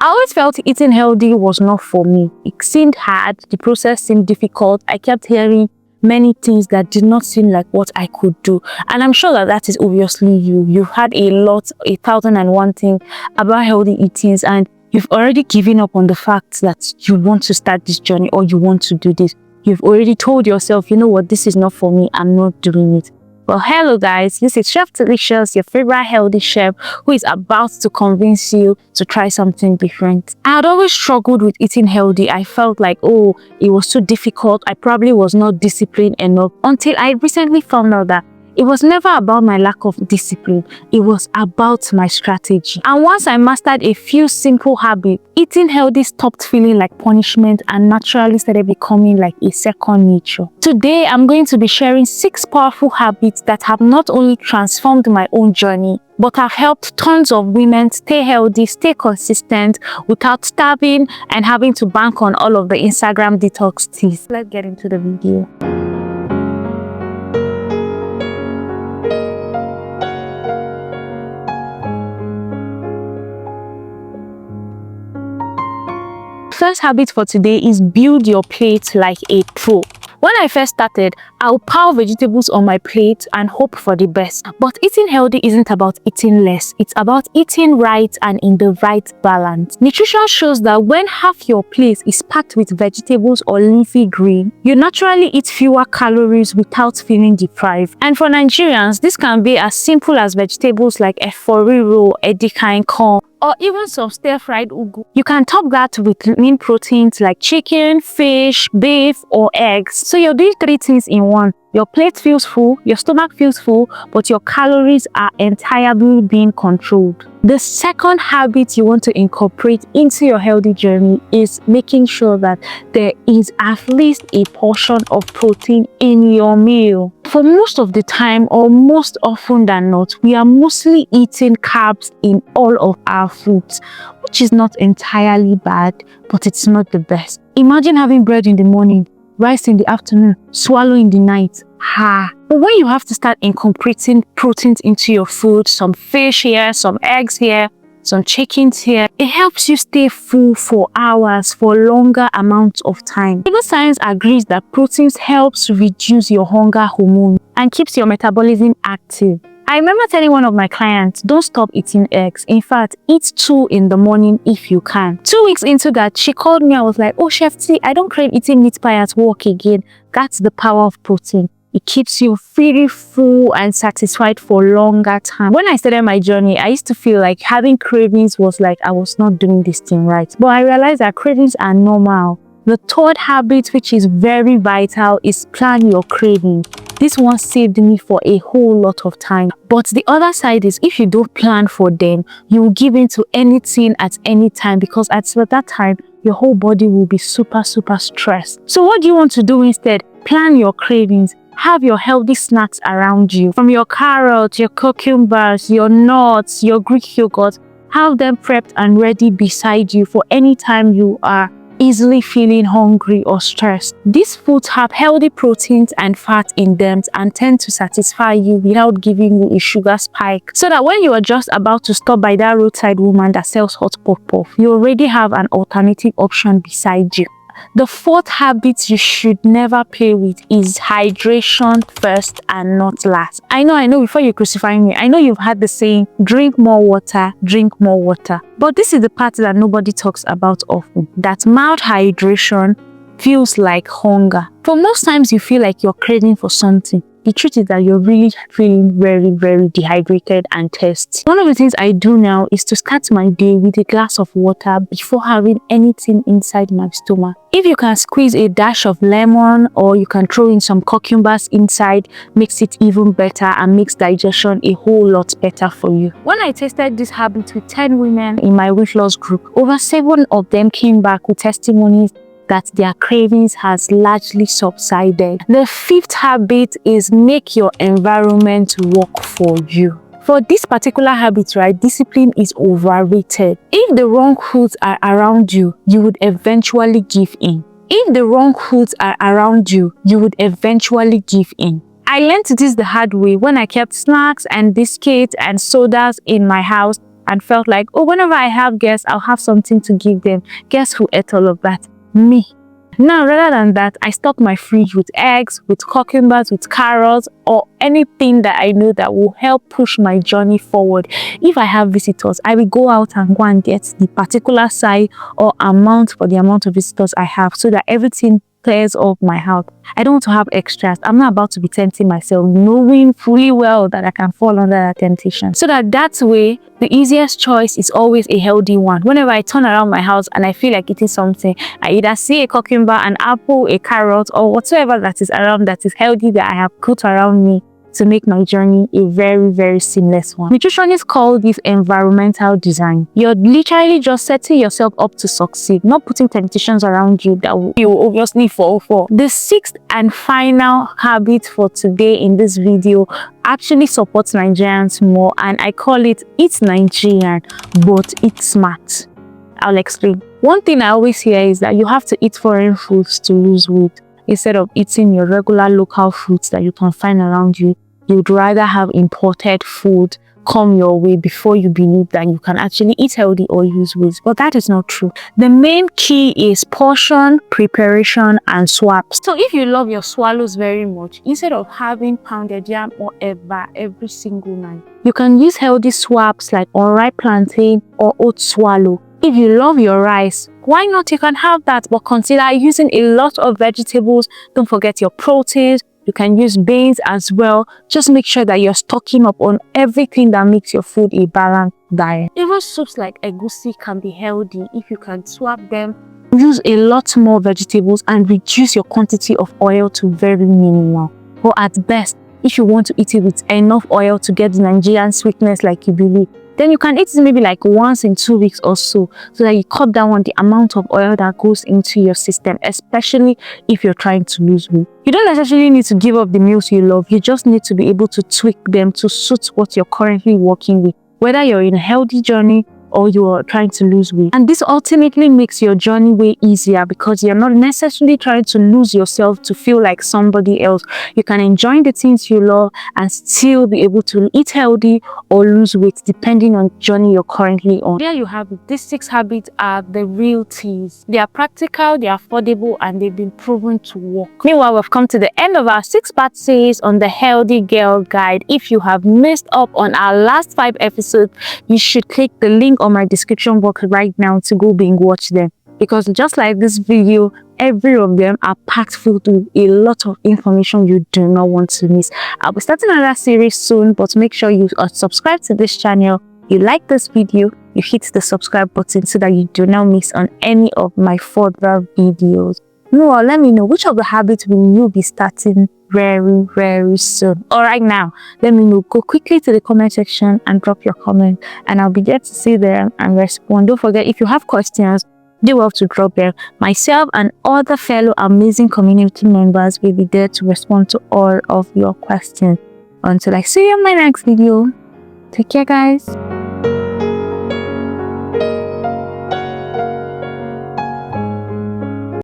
I always felt eating healthy was not for me. It seemed hard, the process seemed difficult. I kept hearing many things that did not seem like what I could do. And I'm sure that is obviously you. You've had a lot, 1,001 things about healthy eatings, and you've already given up on the fact that you want to start this journey or you want to do this. You've already told yourself, you know what, this is not for me, I'm not doing it. Well, hello guys, this is Chef Delicious, your favorite healthy chef who is about to convince you to try something different. I had always struggled with eating healthy. I felt like, oh, it was too difficult. I probably was not disciplined enough until I recently found out that it was never about my lack of discipline. It was about my strategy. And once I mastered a few simple habits, eating healthy stopped feeling like punishment and naturally started becoming like a second nature. Today, I'm going to be sharing 6 powerful habits that have not only transformed my own journey, but have helped tons of women stay healthy, stay consistent without starving and having to bank on all of the Instagram detox teas. Let's get into the video. First habit for today is build your plate like a pro. When I first started, I would pile vegetables on my plate and hope for the best. But eating healthy isn't about eating less. It's about eating right and in the right balance. Nutrition shows that when half your plate is packed with vegetables or leafy green, you naturally eat fewer calories without feeling deprived. And for Nigerians, this can be as simple as vegetables like eforiru, edikain, corn, or even some stir-fried ugu. You can top that with lean proteins like chicken, fish, beef, or eggs. So you're doing 3 things in one. Your plate feels full, your stomach feels full, but your calories are entirely being controlled. The second habit you want to incorporate into your healthy journey is making sure that there is at least a portion of protein in your meal. For most of the time, or most often than not, we are mostly eating carbs in all of our foods, which is not entirely bad, but it's not the best. Imagine having bread in the morning, rice in the afternoon, swallow in the night. But when you have to start incorporating proteins into your food, some fish here, some eggs here, some chickens here, it helps you stay full for hours, for longer amounts of time. Even science agrees that proteins helps reduce your hunger hormone and keeps your metabolism active. I remember telling one of my clients, don't stop eating eggs. In fact, eat 2 in the morning if you can. 2 weeks into that, she called me. I was like, oh, Chef T, I don't crave eating meat pie at work again. That's the power of protein. It keeps you really full and satisfied for longer time. When I started my journey, I used to feel like having cravings was like I was not doing this thing right. But I realized that cravings are normal. The third habit, which is very vital, is plan your cravings. This one saved me for a whole lot of time. But the other side is if you don't plan for them, you will give in to anything at any time, because at that time, your whole body will be super stressed. So what do you want to do instead? Plan your cravings. Have your healthy snacks around you. From your carrots, your cucumbers, your nuts, your Greek yogurt, have them prepped and ready beside you for any time you are easily feeling hungry or stressed. These foods have healthy proteins and fat in them and tend to satisfy you without giving you a sugar spike. So that when you are just about to stop by that roadside woman that sells hot puff, you already have an alternative option beside you. The fourth habit you should never play with is hydration first and not last. I know, before you crucify me, I know you've had the saying, drink more water, drink more water. But this is the part that nobody talks about often, that mild hydration feels like hunger. For most times you feel like you're craving for something. The truth is that you're really feeling very dehydrated and thirsty. One of the things I do now is to start my day with a glass of water before having anything inside my stomach. If you can squeeze a dash of lemon or you can throw in some cucumbers inside, makes it even better and makes digestion a whole lot better for you. When I tested this habit with 10 women in my weight loss group, over 7 of them came back with testimonies that their cravings has largely subsided. The fifth habit is make your environment work for you. For this particular habit, right, discipline is overrated. If the wrong foods are around you, you would eventually give in. If the wrong foods are around you, you would eventually give in. I learned this the hard way when I kept snacks and biscuits and sodas in my house and felt like, oh, whenever I have guests, I'll have something to give them. Guess who ate all of that? Me. Now, rather than that, I stock my fridge with eggs, with cucumbers, with carrots, or anything that I know that will help push my journey forward. If I have visitors, I will go out and go and get the particular size or amount for the amount of visitors I have, so that everything clears up my house. I don't want to have extras. I'm not about to be tempting myself, knowing fully well that I can fall under that temptation. So that way, the easiest choice is always a healthy one. Whenever I turn around my house and I feel like eating something, I either see a cucumber, an apple, a carrot, or whatsoever that is around that is healthy that I have put around me to make my journey a very, very seamless one. Nutritionists call this environmental design. You're literally just setting yourself up to succeed, not putting temptations around you that you will obviously fall for. The sixth and final habit for today in this video actually supports Nigerians more, and I call it eat Nigerian but eat smart. I'll explain. One thing I always hear is that you have to eat foreign foods to lose weight instead of eating your regular local foods that you can find around you. You'd rather have imported food come your way before you believe that you can actually eat healthy or lose weight. But that is not true. The main key is portion, preparation, and swaps. So if you love your swallows very much, instead of having pounded yam or eba every single night, you can use healthy swaps like unripe plantain or oat swallow. If you love your rice, why not? You can have that, but consider using a lot of vegetables. Don't forget your proteins. You can use beans as well. Just make sure that you're stocking up on everything that makes your food a balanced diet. Even soups like egusi can be healthy if you can swap them. Use a lot more vegetables and reduce your quantity of oil to very minimal. Or at best, if you want to eat it with enough oil to get the Nigerian sweetness like you believe, then you can eat it maybe like once in 2 weeks or so that you cut down on the amount of oil that goes into your system, especially if you're trying to lose weight. You don't necessarily need to give up the meals you love. You just need to be able to tweak them to suit what you're currently working with, whether you're in a healthy journey or you are trying to lose weight. And this ultimately makes your journey way easier because you're not necessarily trying to lose yourself to feel like somebody else. You can enjoy the things you love and still be able to eat healthy or lose weight depending on the journey you're currently on. There you have it. These 6 habits are the real teas. They are practical, they are affordable, and they've been proven to work. Meanwhile, we've come to the end of our 6-part series on the Healthy Girl Guide. If you have missed up on our last 5 episodes, you should click the link on my description box right now to go binge watch them, because just like this video, every of them are packed full with a lot of information you do not want to miss. I'll be starting another series soon, but make sure you are subscribed to this channel, you like this video, you hit the subscribe button so that you do not miss on any of my further videos. Meanwhile, let me know which of the habits will you be starting very, very soon. All right, now let me know. Go quickly to the comment section and drop your comment, and I'll be there to see them and respond. Don't forget, if you have questions, do well to drop them. Myself and other fellow amazing community members will be there to respond to all of your questions. Until I see you in my next video, take care, guys.